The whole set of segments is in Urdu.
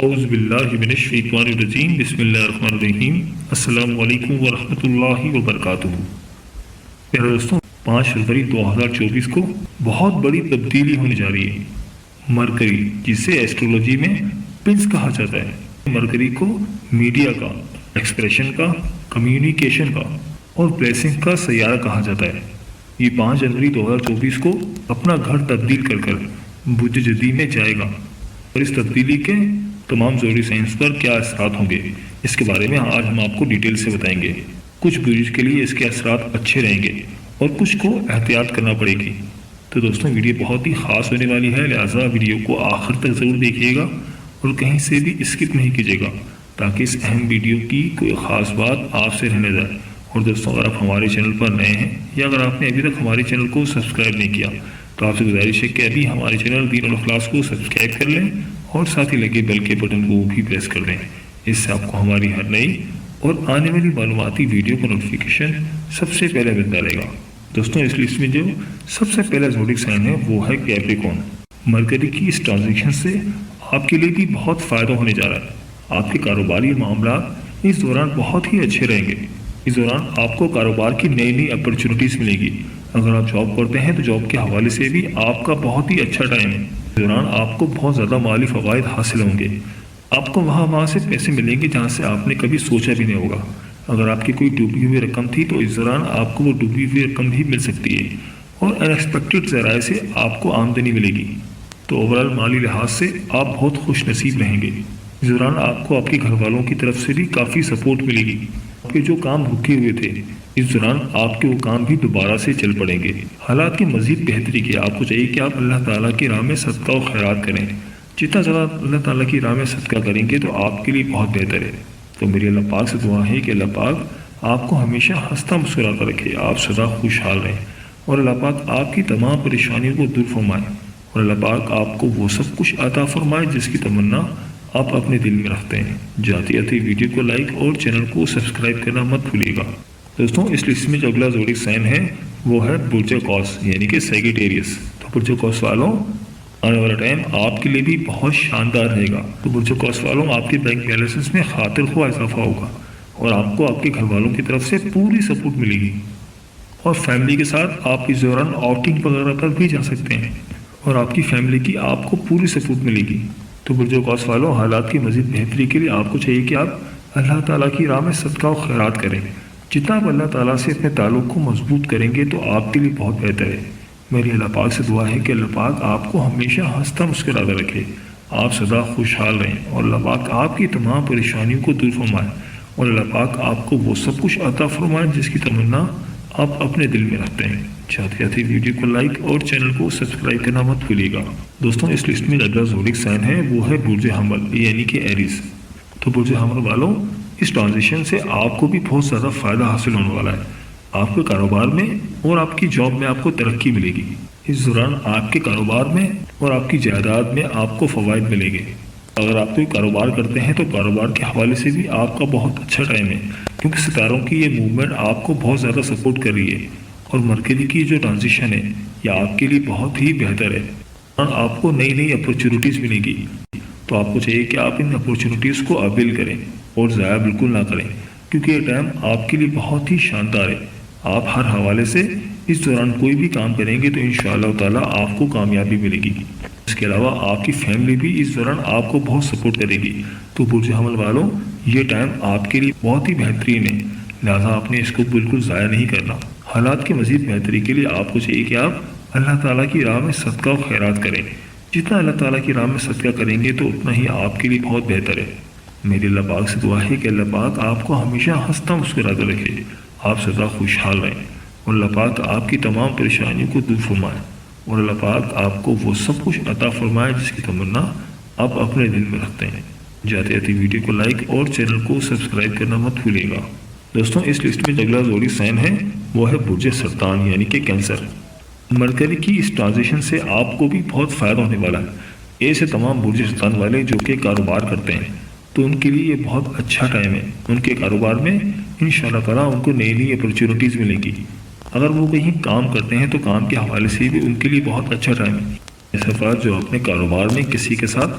اعوذ باللہ من الشیطان الرجیم بسم اللہ الرحمن الرحیم السلام علیکم ورحمۃ اللہ وبرکاتہ۔ پیارے دوستوں، 5 فروری 2024 کو بہت بڑی تبدیلی ہونے جا رہی ہے۔ مرکری، جسے ایسٹرولوجی میں پنس کہا جاتا ہے، مرکری کو میڈیا کا، ایکسپریشن کا، کمیونیکیشن کا اور بلیسنگ کا سیارہ کہا جاتا ہے۔ یہ 5 جنوری 2024 کو اپنا گھر تبدیل کر برج جدی میں جائے گا، اور اس تبدیلی کے تمام ضروری سائنس پر کیا اثرات ہوں گے، اس کے بارے میں آج ہم آپ کو ڈیٹیل سے بتائیں گے۔ کچھ برج کے لیے اس کے اثرات اچھے رہیں گے اور کچھ کو احتیاط کرنا پڑے گی۔ تو دوستوں، ویڈیو بہت ہی خاص ہونے والی ہے، لہٰذا ویڈیو کو آخر تک ضرور دیکھیے گا اور کہیں سے بھی اسکپ نہیں کیجیے گا، تاکہ اس اہم ویڈیو کی کوئی خاص بات آپ سے رہنے جائے۔ اور دوستوں، اگر آپ ہمارے چینل پر نئے ہیں یا اگر آپ نے ابھی تک ہمارے چینل کو سبسکرائب نہیں کیا تو آپ سے گزارش ہے کہ ابھی ہمارے چینل دین الاخلاص کو سبسکرائب کر لیں اور ساتھ ہی لگے بیل کے بٹن کو بھی پریس کر دیں۔ اس سے آپ کو ہماری ہر نئی اور آنے والی معلوماتی ویڈیو کا نوٹیفیکیشن سب سے پہلے ملتا رہے گا۔ دوستوں، اس لسٹ میں جو سب سے پہلا زوڈک سائن ہے وہ ہے کیپریکون۔ مرکری کی اس ٹرانزیکشن سے آپ کے لیے بھی بہت فائدہ ہونے جا رہا ہے۔ آپ کے کاروباری معاملات اس دوران بہت ہی اچھے رہیں گے۔ اس دوران آپ کو کاروبار کی نئی اپرچونٹیز ملے گی۔ اگر آپ جاب کرتے ہیں تو جاب کے حوالے سے بھی آپ کا بہت ہی اچھا ٹائم ہے۔ اس دوران آپ کو بہت زیادہ مالی فوائد حاصل ہوں گے۔ آپ کو وہاں سے پیسے ملیں گے جہاں سے آپ نے کبھی سوچا بھی نہیں ہوگا۔ اگر آپ کی کوئی ڈوبی ہوئی رقم تھی تو اس دوران آپ کو وہ ڈوبی ہوئی رقم بھی مل سکتی ہے، اور ان ایکسپیکٹڈ ذرائع سے آپ کو آمدنی ملے گی۔ تو اوورآل مالی لحاظ سے آپ بہت خوش نصیب رہیں گے۔ اس دوران آپ کو آپ کے گھر والوں کی طرف سے بھی کافی سپورٹ ملے گی۔ آپ کے جو کام رکے ہوئے تھے، اس دوران آپ کے وہ کام بھی دوبارہ سے چل پڑیں گے۔ حالات کی مزید بہتری کے آپ کو چاہیے کہ آپ اللہ تعالیٰ کی راہ میں صدقہ و خیرات کریں۔ جتنا زیادہ اللہ تعالیٰ کی راہ میں صدقہ کریں گے تو آپ کے لیے بہت بہتر ہے۔ تو میری اللہ پاک سے دعا ہے کہ اللہ پاک آپ کو ہمیشہ ہنستا مسکراتا رکھے، آپ سدا خوشحال رہیں، اور اللہ پاک آپ کی تمام پریشانیوں کو دور فرمائے، اور اللہ پاک آپ کو وہ سب کچھ عطا فرمائے جس کی تمنا آپ اپنے دل میں رکھتے ہیں۔ جاتے جاتے ویڈیو کو لائک اور چینل کو سبسکرائب کرنا مت بھولیے گا۔ دوستوں، اس لسٹ میں جو اگلا زوڈک سائن ہے وہ ہے برج قوس یعنی کہ سیگیٹیریس۔ تو برج قوس والوں، آنے والا ٹائم آپ کے لیے بھی بہت شاندار رہے گا۔ تو برج قوس والوں، آپ کے بینک بیلنس میں خاطر خواہ اضافہ ہوگا، اور آپ کو آپ کے گھر والوں کی طرف سے پوری سپورٹ ملے گی، اور فیملی کے ساتھ آپ اس دوران آؤٹنگ وغیرہ پر بھی جا سکتے ہیں، اور آپ کی فیملی کی آپ کو پوری سپورٹ ملے گی۔ تو برج قوس والوں، حالات کی مزید بہتری کے لیے آپ کو چاہیے کہ آپ اللہ تعالیٰ کی راہ میں صدقہ و خیرات کریں۔ جتنا آپ اللہ تعالیٰ سے اپنے تعلق کو مضبوط کریں گے تو آپ کے لیے بہت بہتر ہے۔ میری اللہ پاک سے دعا ہے کہ اللہ پاک آپ کو ہمیشہ ہنستا مسکراتا رکھے، آپ سدا خوشحال رہیں، اور اللہ پاک آپ کی تمام پریشانیوں کو دور فرمائے، اور اللہ پاک آپ کو وہ سب کچھ عطا فرمائے جس کی تمنا آپ اپنے دل میں رکھتے ہیں۔ چاہتے جاتے ویڈیو کو لائک اور چینل کو سبسکرائب کرنا مت بھولیے گا۔ دوستوں، اس لسٹ میں اگلا زوڈک سائن ہے وہ ہے برج حمل یعنی کہ ایریز۔ تو برج حمل والوں، اس ٹرانزیشن سے آپ کو بھی بہت زیادہ فائدہ حاصل ہونے والا ہے۔ آپ کے کاروبار میں اور آپ کی جاب میں آپ کو ترقی ملے گی۔ اس دوران آپ کے کاروبار میں اور آپ کی جائیداد میں آپ کو فوائد ملیں گے۔ اگر آپ کوئی کاروبار کرتے ہیں تو کاروبار کے حوالے سے بھی آپ کا بہت اچھا ٹائم ہے، کیونکہ ستاروں کی یہ موومنٹ آپ کو بہت زیادہ سپورٹ کر رہی ہے، اور مرکری کی جو ٹرانزیشن ہے یہ آپ کے لیے بہت ہی بہتر ہے، اور آپ کو نئی اپرچونیٹیز ملے گی۔ تو آپ کو چاہیے کہ آپ ان اپرچونیٹیز کو اویل کریں اور ضائع بالکل نہ کریں، کیونکہ یہ ٹائم آپ کے لیے بہت ہی شاندار ہے۔ آپ ہر حوالے سے اس دوران کوئی بھی کام کریں گے تو انشاءاللہ تعالیٰ آپ کو کامیابی ملے گی۔ اس کے علاوہ آپ کی فیملی بھی اس دوران آپ کو بہت سپورٹ کرے گی۔ تو برج حمل والوں، یہ ٹائم آپ کے لیے بہت ہی بہترین ہے، لہٰذا آپ نے اس کو بالکل ضائع نہیں کرنا۔ حالات کی مزید بہتری کے لیے آپ کو چاہیے کہ آپ اللہ تعالیٰ کی راہ میں صدقہ و خیرات کریں۔ جتنا اللہ تعالیٰ کی راہ میں صدقہ کریں گے تو اتنا ہی آپ کے لیے بہت بہتر ہے۔ میری اللہ پاک سے دعا ہے کہ اللہ پاک آپ کو ہمیشہ ہنستا مسکراتا رکھے، آپ سدا خوشحال رہیں، اور اللہ پاک آپ کی تمام پریشانیوں کو دور فرمائے، اور اللہ پاک آپ کو وہ سب کچھ عطا فرمائے جس کی تمنا آپ اپنے دل میں رکھتے ہیں۔ جاتے جاتے ویڈیو کو لائک اور چینل کو سبسکرائب کرنا مت بھولیے گا۔ دوستوں، اس لسٹ میں جو اگلا زوڈک سائن ہے وہ ہے برج سرطان یعنی کہ کینسر۔ مرکری کی اس ٹرانزیشن سے آپ کو بھی بہت فائدہ ہونے والا ہے۔ ایسے تمام برج سرطان والے جو کہ کاروبار کرتے ہیں تو ان کے لیے یہ بہت اچھا ٹائم ہے۔ ان کے کاروبار میں انشاءاللہ تعالیٰ ان کو نئی اپرچونیٹیز ملیں گی۔ اگر وہ کہیں کام کرتے ہیں تو کام کے حوالے سے بھی ان کے لیے بہت اچھا ٹائم ہے۔ ایسے افراد جو اپنے کاروبار میں کسی کے ساتھ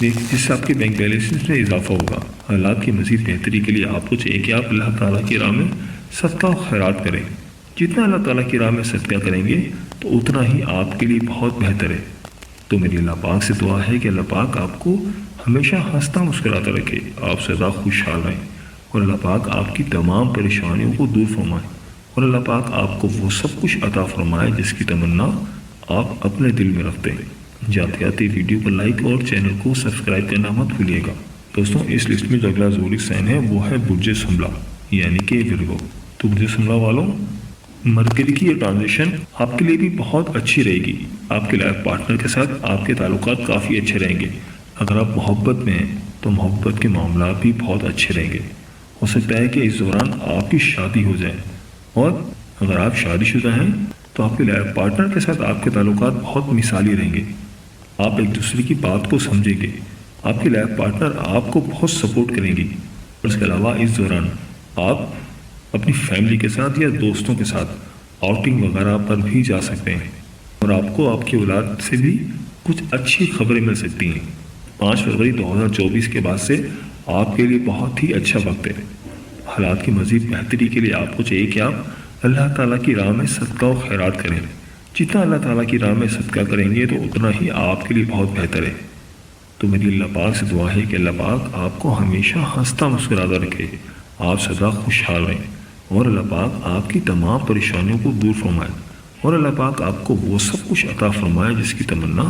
جس سے آپ کے بینک بیلنس میں اضافہ ہوگا۔ حالات کی مزید بہتری کے لیے آپ کو چاہیے کہ آپ اللہ تعالیٰ کی راہ میں صدقہ و خیرات کریں۔ جتنا اللہ تعالیٰ کی راہ میں صدقہ کریں گے تو اتنا ہی آپ کے لیے بہت بہتر ہے۔ تو میری اللہ پاک سے دعا ہے کہ اللہ پاک آپ کو ہمیشہ ہنستا مسکراتا رکھے، آپ سدا خوشحال رہیں، اور اللہ پاک آپ کی تمام پریشانیوں کو دور فرمائے، اور اللہ پاک آپ کو وہ سب کچھ عطا فرمائے جس کی تمنا آپ اپنے دل میں رکھتے ہیں۔ جاتے جاتے ویڈیو کو لائک اور چینل کو سبسکرائب کرنا مت بھولیے گا۔ دوستوں اس لسٹ میں جو اگلا زوڈک سائن ہے وہ ہے برج سنبلا یعنی کہ ورگو۔ تو برج سنبلا والوں، مرکری کی یہ ٹرانزیشن آپ کے لیے بھی بہت اچھی رہے گی۔ آپ کے لائف پارٹنر کے ساتھ آپ کے تعلقات کافی اچھے رہیں گے۔ اگر آپ محبت میں ہیں تو محبت کے معاملات بھی بہت اچھے رہیں گے۔ ہو سکتا ہے کہ اس دوران آپ کی شادی ہو جائے، اور اگر آپ شادی شدہ ہیں تو آپ کے لائف پارٹنر کے ساتھ آپ کے تعلقات بہت مثالی رہیں گے۔ آپ ایک دوسرے کی بات کو سمجھیں گے، آپ کی لائف پارٹنر آپ کو بہت سپورٹ کریں گی، اور اس کے علاوہ اس دوران آپ اپنی فیملی کے ساتھ یا دوستوں کے ساتھ آؤٹنگ وغیرہ پر بھی جا سکتے ہیں، اور آپ کو آپ کی اولاد سے بھی کچھ اچھی خبریں مل سکتی ہیں۔ 5 فروری 2024 کے بعد سے آپ کے لیے بہت ہی اچھا وقت ہے۔ حالات کی مزید بہتری کے لیے آپ کو چاہیے کہ آپ اللہ تعالیٰ کی راہ میں صدقہ و خیرات کریں۔ جتنا اللہ تعالیٰ کی راہ میں صدقہ کریں گے تو اتنا ہی آپ کے لیے بہت بہتر ہے۔ تو میری اللہ پاک سے دعا ہے کہ اللہ پاک آپ کو ہمیشہ ہنستا مسکراتا رکھے، آپ سدا خوشحال رہیں، اور اللہ پاک آپ کی تمام پریشانیوں کو دور فرمائے، اور اللہ پاک آپ کو وہ سب کچھ عطا فرمائے جس کی تمنا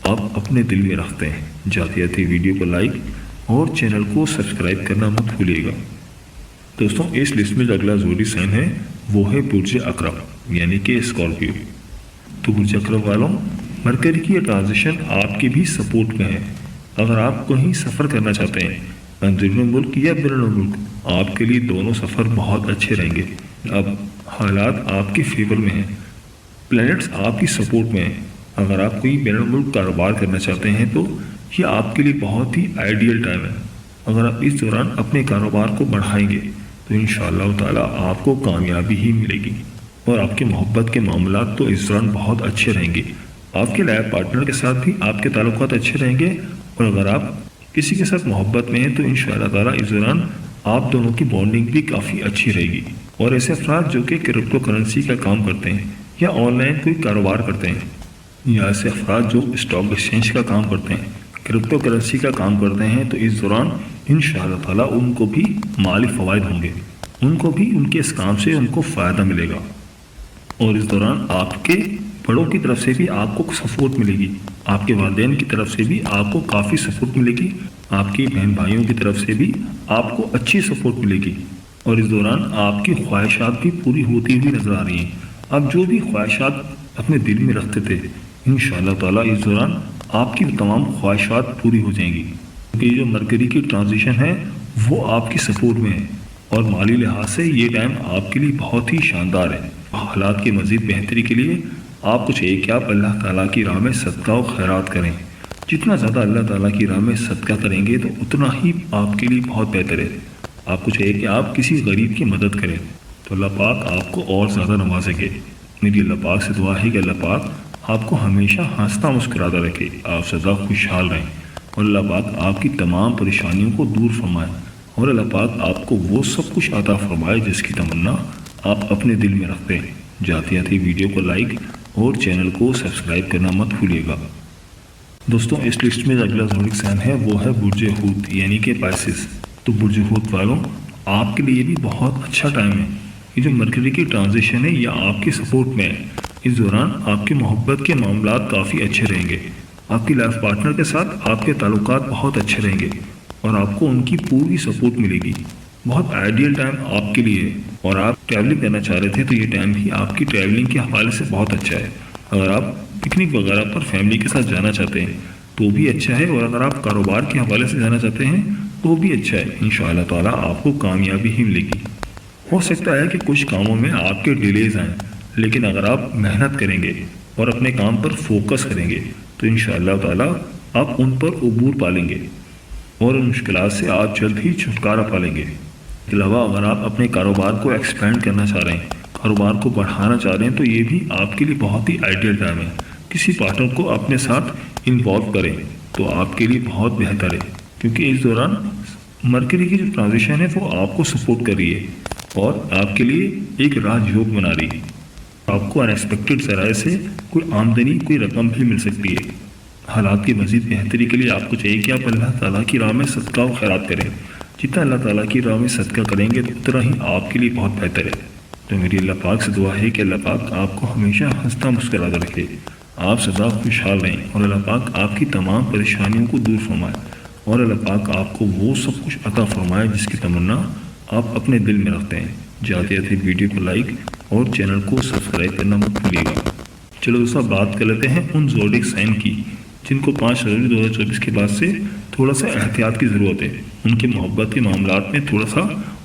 آپ اپنے دل میں رکھتے ہیں۔ جاتے جاتے ویڈیو کو لائک اور چینل کو سبسکرائب کرنا مت بھولیے گا۔ دوستوں اس لسٹ میں جو اگلا زوڈک سائن ہے وہ ہے برج عقرب یعنی کہ اسکارپیو۔ تو برج عقرب والوں، مرکری کی یہ ٹرانزیشن آپ کے بھی سپورٹ میں ہے۔ اگر آپ کہیں سفر کرنا چاہتے ہیں، اندرون ملک یا بیرون ملک، آپ کے لیے دونوں سفر بہت اچھے رہیں گے۔ اب حالات آپ کے فیور میں ہیں، پلینٹس آپ کی سپورٹ میں ہیں۔ اگر آپ کوئی بیرون ملک کاروبار کرنا چاہتے ہیں تو یہ آپ کے لیے بہت ہی آئیڈیل ٹائم ہے۔ اگر آپ اس دوران اپنے کاروبار کو بڑھائیں گے تو انشاءاللہ تعالیٰ آپ کو کامیابی ہی ملے گی، اور آپ کے محبت کے معاملات تو اس دوران بہت اچھے رہیں گے۔ آپ کے لائف پارٹنر کے ساتھ بھی آپ کے تعلقات اچھے رہیں گے، اور اگر آپ کسی کے ساتھ محبت میں ہیں تو انشاءاللہ تعالیٰ اس دوران آپ دونوں کی بانڈنگ بھی کافی اچھی رہے گی۔ اور ایسے افراد جو کہ کرپٹو کرنسی کا کام کرتے ہیں یا آن لائن کوئی کاروبار کرتے ہیں، یا ایسے افراد جو اسٹاک ایکسچینج کا کام کرتے ہیں، کرپٹو کرنسی کا کام کرتے ہیں، تو اس دوران انشاءاللہ تعالیٰ ان کو بھی مالی فوائد ہوں گے، ان کو بھی ان کے اس کام سے ان کو فائدہ ملے گا، اور اس دوران آپ کے بڑوں کی طرف سے بھی آپ کو سپورٹ ملے گی، آپ کے والدین کی طرف سے بھی آپ کو کافی سپورٹ ملے گی، آپ کی بہن بھائیوں کی طرف سے بھی آپ کو اچھی سپورٹ ملے گی، اور اس دوران آپ کی خواہشات بھی پوری ہوتی ہوئی نظر آ رہی ہیں۔ آپ جو بھی خواہشات اپنے دل میں رکھتے تھے، انشاءاللہ تعالیٰ اس دوران آپ کی تمام خواہشات پوری ہو جائیں گی، کیونکہ جو مرکری کی ٹرانزیشن ہے وہ آپ کی سپورٹ میں ہے، اور مالی لحاظ سے یہ ٹائم آپ کے لیے بہت ہی شاندار ہے۔ حالات کی مزید بہتری کے لیے آپ کو چاہیے کہ آپ اللہ تعالیٰ کی راہ میں صدقہ و خیرات کریں۔ جتنا زیادہ اللہ تعالیٰ کی راہ میں صدقہ کریں گے تو اتنا ہی آپ کے لیے بہت بہتر ہے۔ آپ کو چاہیے کہ آپ کسی غریب کی مدد کریں تو اللہ پاک آپ کو اور زیادہ نوازیں گے۔ میری اللہ پاک سے دعا ہے کہ اللہ پاک آپ کو ہمیشہ ہنستا مسکراتا رکھے، آپ سدا خوشحال رہیں، اور اللہ پاک آپ کی تمام پریشانیوں کو دور فرمائے، اور اللہ پاک آپ کو وہ سب کچھ عطا فرمائے جس کی تمنا آپ اپنے دل میں رکھتے ہیں۔ جاتے جاتے ویڈیو کو لائک اور چینل کو سبسکرائب کرنا مت بھولیے گا۔ دوستوں اس لسٹ میں جو اگلا زوڈک سائن ہے وہ ہے برج حوت یعنی کہ پائسس۔ تو برج حوت والوں، آپ کے لیے بھی بہت اچھا ٹائم ہے۔ یہ جو مرکری کی ٹرانزیشن ہے یہ آپ کی سپورٹ میں ہے۔ اس دوران آپ کی محبت کے معاملات کافی اچھے رہیں گے، آپ کی لائف پارٹنر کے ساتھ آپ کے تعلقات بہت اچھے رہیں گے، اور آپ کو ان کی پوری سپورٹ ملے گی۔ بہت آئیڈیل ٹائم آپ کے لیے ہے، اور آپ ٹریولنگ کرنا چاہ رہے تھے تو یہ ٹائم بھی آپ کی ٹریولنگ کے حوالے سے بہت اچھا ہے۔ اگر آپ پکنک وغیرہ پر فیملی کے ساتھ جانا چاہتے ہیں تو بھی اچھا ہے، اور اگر آپ کاروبار کے حوالے سے جانا چاہتے ہیں تو بھی اچھا ہے۔ انشاءاللہ تعالیٰ آپ کو کامیابی ہی ملے گی۔ ہو سکتا ہے کہ کچھ کاموں میں آپ کے ڈیلیز آئیں، لیکن اگر آپ محنت کریں گے اور اپنے کام پر فوکس کریں گے تو انشاءاللہ تعالیٰ آپ ان پر عبور پالیں گے، اور ان مشکلات سے آپ جلد ہی چھٹکارا پالیں گے۔ اس کے علاوہ اگر آپ اپنے کاروبار کو ایکسپینڈ کرنا چاہ رہے ہیں، کاروبار کو بڑھانا چاہ رہے ہیں، تو یہ بھی آپ کے لیے بہت ہی آئیڈیل ٹائم ہے۔ کسی پارٹنر کو اپنے ساتھ انوالو کریں، تو آپ کے لیے بہت بہتر ہے، کیونکہ اس دوران مرکری کی جو ٹرانزیشن ہے وہ آپ کو سپورٹ کر رہی ہے اور آپ کے لیے ایک راج یوگ بنا رہی ہے۔ آپ کو انیکسپیکٹڈ ذرائع سے کوئی آمدنی، کوئی رقم بھی مل سکتی ہے۔ حالات کی مزید بہتری کے لیے آپ کو چاہیے کہ آپ اللہ تعالیٰ کی راہ میں صدقہ و خیرات کریں۔ جتنا اللہ تعالیٰ کی راہ میں صدقہ کریں گے تو اتنا ہی آپ کے لیے بہت بہتر ہے۔ تو میری اللہ پاک سے دعا ہے کہ اللہ پاک آپ کو ہمیشہ ہنستا مسکراتا رکھے، آپ سدا خوشحال رہیں، اور اللہ پاک آپ کی تمام پریشانیوں کو دور فرمائے، اور اللہ پاک آپ کو وہ سب کچھ عطا فرمائے جس کی تمنا آپ اپنے دل میں رکھتے ہیں۔ جاتے جاتے ویڈیو کو لائک اور چینل کو سبسکرائب کرنا مت بھولیے گا۔ چلو دوستوں، بات کر لیتے ہیں ان زوڈک سائن کی جن کو 5 فروری 2024 کے بعد سے تھوڑا سا احتیاط کی ضرورت ہے۔ ان کے محبت کے معاملات میں تھوڑا سا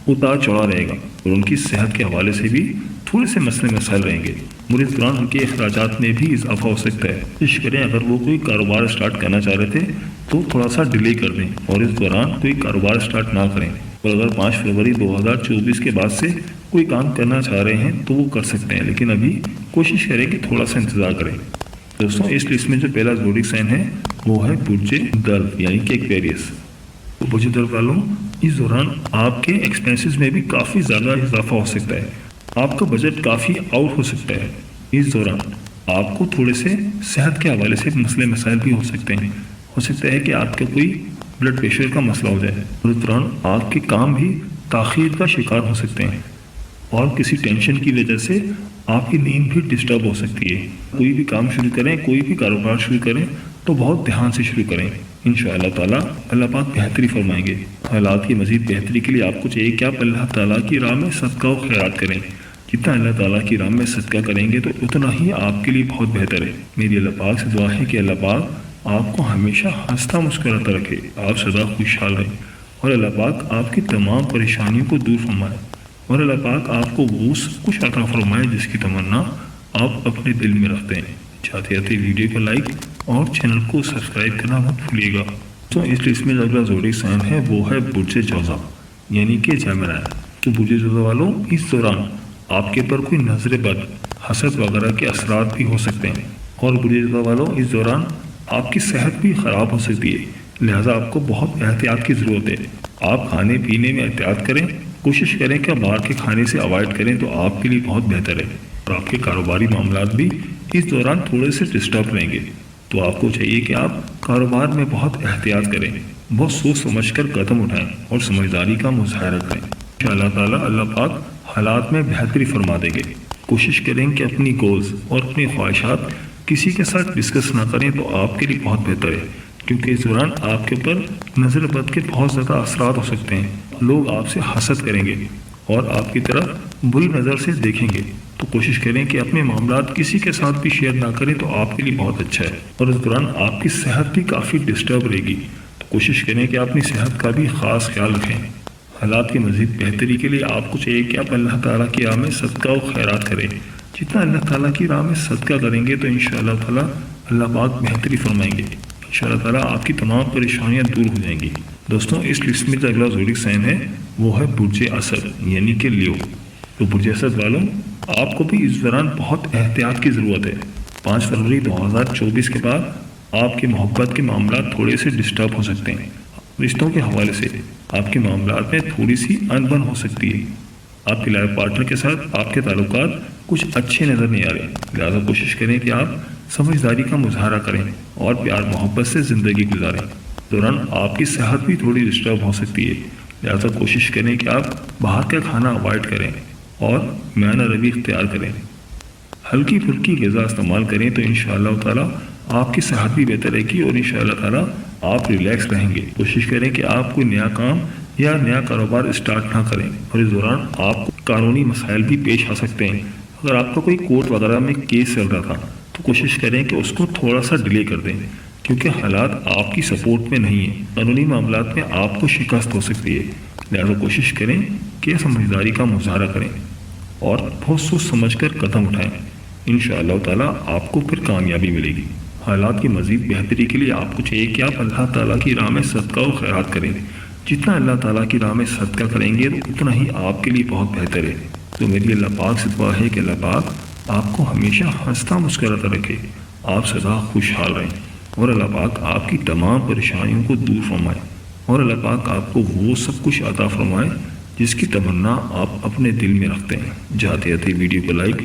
اتار چڑھا رہے گا اور ان کی صحت کے حوالے سے بھی تھوڑے سے مسئلے مسائل رہیں گے۔ اس دوران ان کے اخراجات میں بھی اضافہ ہو سکتا ہے۔ کوشش کریں اگر وہ کوئی کاروبار اسٹارٹ کرنا چاہ رہے تھے تو تھوڑا سا ڈیلے کر دیں اور اس دوران کوئی کاروبار اسٹارٹ نہ کریں، اور اگر 5 فروری 2024 کے بعد سے کوئی کام کرنا چاہ رہے ہیں تو وہ کر سکتے ہیں، لیکن ابھی کوشش کریں کہ تھوڑا سا انتظار کریں۔ دوستوں، اس لسٹ میں جو پہلا زوڈک سائن ہے وہ ہے برج درب یعنی کہ ایکویریس۔ تو برج درب والوں، اس دوران آپ کے ایکسپینسز میں بھی کافی زیادہ اضافہ ہو سکتا ہے، آپ کا بجٹ کافی آؤٹ ہو سکتا ہے۔ اس دوران آپ کو تھوڑے سے صحت کے حوالے سے مسئلے مسائل بھی ہو سکتے ہیں۔ ہو سکتا ہے کہ آپ کا کوئی بلڈ پریشر کا مسئلہ ہو جائے، اور اس دوران آپ کے کام بھی تاخیر کا شکار ہو سکتے ہیں، اور کسی ٹینشن کی وجہ سے آپ کی نیند بھی ڈسٹرب ہو سکتی ہے۔ کوئی بھی کام شروع کریں، کوئی بھی کاروبار شروع کریں تو بہت دھیان سے شروع کریں، انشاءاللہ تعالیٰ اللہ پاک بہتری فرمائیں گے۔ حالات کی مزید بہتری کے لیے آپ کو چاہیے کہ آپ اللہ تعالیٰ کی راہ میں صدقہ و خیرات کریں۔ جتنا اللہ تعالیٰ کی راہ میں صدقہ کریں گے تو اتنا ہی آپ کے لیے بہت بہتر ہے۔ میری اللہ پاک سے دعا ہے کہ اللہ پاک آپ کو ہمیشہ ہنستا مسکراتا رکھے، آپ سدا خوشحال رہیں، اور اللہ پاک آپ کی تمام پریشانیوں کو دور فرمائے، اور اللہ پاک آپ کو وہ سب کچھ عطا فرمائے جس کی تمنا آپ اپنے دل میں رکھتے ہیں۔ چاہتے چاہتے ویڈیو کو لائک اور چینل کو سبسکرائب کرنا مت بھولیے گا۔ تو اس لسٹ میں اگلا زوڈک سائن ہے وہ ہے برج جوزا یعنی کہ جیمنائی۔ تو برج جوزا والوں، اس دوران آپ کے اوپر کوئی نظر بد، حسد وغیرہ کے اثرات بھی ہو سکتے ہیں، اور برج جوزا والوں، اس دوران آپ کی صحت بھی خراب ہو سکتی ہے، لہٰذا آپ کو بہت احتیاط کی ضرورت ہے۔ آپ کھانے پینے میں احتیاط کریں، کوشش کریں کہ باہر کے کھانے سے اوائڈ کریں تو آپ کے لیے بہت بہتر ہے، اور آپ کے کاروباری معاملات بھی اس دوران تھوڑے سے ڈسٹرب رہیں گے۔ تو آپ کو چاہیے کہ آپ کاروبار میں بہت احتیاط کریں، بہت سوچ سمجھ کر قدم اٹھائیں اور سمجھداری کا مظاہرہ کریں۔ انشاءاللہ تعالیٰ اللہ پاک حالات میں بہتری فرما دیں گے۔ کوشش کریں کہ اپنی گولز اور اپنی خواہشات کسی کے ساتھ ڈسکس نہ کریں تو آپ کے لیے بہت بہتر ہے، کیونکہ اس دوران آپ کے اوپر نظر بد کے بہت زیادہ اثرات ہو سکتے ہیں۔ لوگ آپ سے حسد کریں گے اور آپ کی طرف بری نظر سے دیکھیں گے، تو کوشش کریں کہ اپنے معاملات کسی کے ساتھ بھی شیئر نہ کریں تو آپ کے لیے بہت اچھا ہے۔ اور اس دوران آپ کی صحت بھی کافی ڈسٹرب رہے گی، تو کوشش کریں کہ آپ اپنی صحت کا بھی خاص خیال رکھیں۔ حالات کی مزید بہتری کے لیے آپ کو چاہیے کہ آپ اللہ تعالیٰ کی راہ میں صدقہ و خیرات کریں۔ جتنا اللہ تعالیٰ کی راہ میں صدقہ کریں گے تو انشاءاللہ تعالیٰ اللہ پاک بہتری فرمائیں گے، انشاءاللہ تعالیٰ آپ کی تمام پریشانیاں دور ہو جائیں گی۔ دوستوں، اس لسٹ میں جو اگلا زوڈک سائن ہے وہ ہے برج اسد یعنی کہ لیو۔ تو برج اسد والوں، آپ کو بھی اس دوران بہت احتیاط کی ضرورت ہے۔ 5 فروری 2024 کے بعد آپ کے محبت کے معاملات تھوڑے سے ڈسٹرب ہو سکتے ہیں۔ رشتوں کے حوالے سے آپ کے معاملات میں تھوڑی سی انبن ہو سکتی ہے۔ آپ کے لائف پارٹنر کے ساتھ آپ کے تعلقات کچھ اچھے نظر نہیں آ رہے، لہٰذا کوشش کریں کہ آپ سمجھداری کا مظاہرہ کریں اور پیار محبت سے زندگی گزاریں۔ دوران آپ کی صحت بھی تھوڑی ڈسٹرب ہو سکتی ہے، لہٰذا کوشش کریں کہ آپ باہر کا کھانا اوائڈ کریں اور میانہ روی اختیار کریں، ہلکی پھلکی غذا استعمال کریں تو انشاءاللہ تعالیٰ آپ کی صحت بھی بہتر رہے گی اور انشاءاللہ تعالیٰ آپ ریلیکس رہیں گے۔ کوشش کریں کہ آپ کوئی نیا کام یا نیا کاروبار اسٹارٹ نہ کریں، اور اس دوران آپ کو قانونی مسائل بھی پیش آ سکتے ہیں۔ اگر آپ کا کوئی کورٹ وغیرہ میں کیس چل رہا تھا تو کوشش کریں کہ اس کو تھوڑا سا ڈیلے کر دیں، کیونکہ حالات آپ کی سپورٹ میں نہیں ہیں، قانونی معاملات میں آپ کو شکست ہو سکتی ہے، لہٰذا کوشش کریں کہ سمجھداری کا مظاہرہ کریں اور بہت سوچ سمجھ کر قدم اٹھائیں، انشاءاللہ تعالیٰ آپ کو پھر کامیابی ملے گی۔ حالات کی مزید بہتری کے لیے آپ کو چاہیے کہ آپ اللہ تعالیٰ کی راہ میں صدقہ و خیرات کریں۔ جتنا اللہ تعالیٰ کی راہ میں صدقہ کریں گے تو اتنا ہی آپ کے لیے بہت بہتر ہے۔ تو میری اللہ پاک سے دعا ہے کہ اللہ پاک آپ کو ہمیشہ ہنستا مسکراتا رکھے، آپ سدا خوشحال رہیں۔ اور اللہ پاک آپ کی تمام پریشانیوں کو دور فرمائے اور اللہ پاک آپ کو وہ سب کچھ عطا فرمائے جس کی تمنا آپ اپنے دل میں رکھتے ہیں۔ جاتے جاتے ویڈیو کو لائک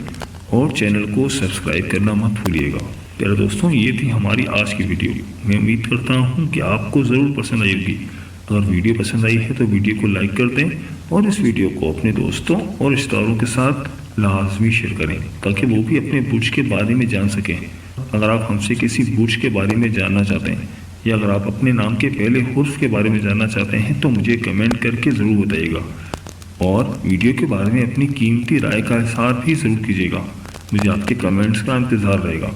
اور چینل کو سبسکرائب کرنا مت بھولیے گا۔ پیارے دوستوں، یہ تھی ہماری آج کی ویڈیو۔ میں امید کرتا ہوں کہ آپ کو ضرور پسند آئے گی۔ اگر ویڈیو پسند آئی ہے تو ویڈیو کو لائک کر دیں اور اس ویڈیو کو اپنے دوستوں اور رشتہ داروں کے ساتھ لازمی شیئر کریں تاکہ وہ بھی اپنے برج کے بارے میں جان سکیں۔ اگر آپ ہم سے کسی برج کے بارے میں جاننا چاہتے ہیں یا اگر آپ اپنے نام کے پہلے حرف کے بارے میں جاننا چاہتے ہیں تو مجھے کمنٹ کر کے ضرور بتائیے گا اور ویڈیو کے بارے میں اپنی قیمتی رائے کا اظہار بھی ضرور کیجیے گا۔ مجھے آپ کے کمنٹس کا انتظار رہے گا۔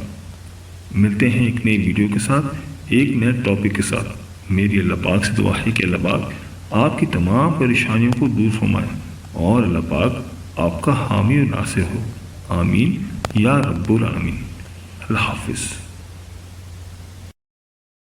ملتے ہیں ایک نئی ویڈیو کے ساتھ، ایک نئے ٹاپک کے ساتھ۔ میری اللہ پاک سے دعا ہے کہ اللہ پاک آپ کی تمام پریشانیوں کو دور فرمائے اور اللہ پاک آپ کا حامی و ناصر ہو۔ آمین یا رب العالمین۔ اللہ حافظ۔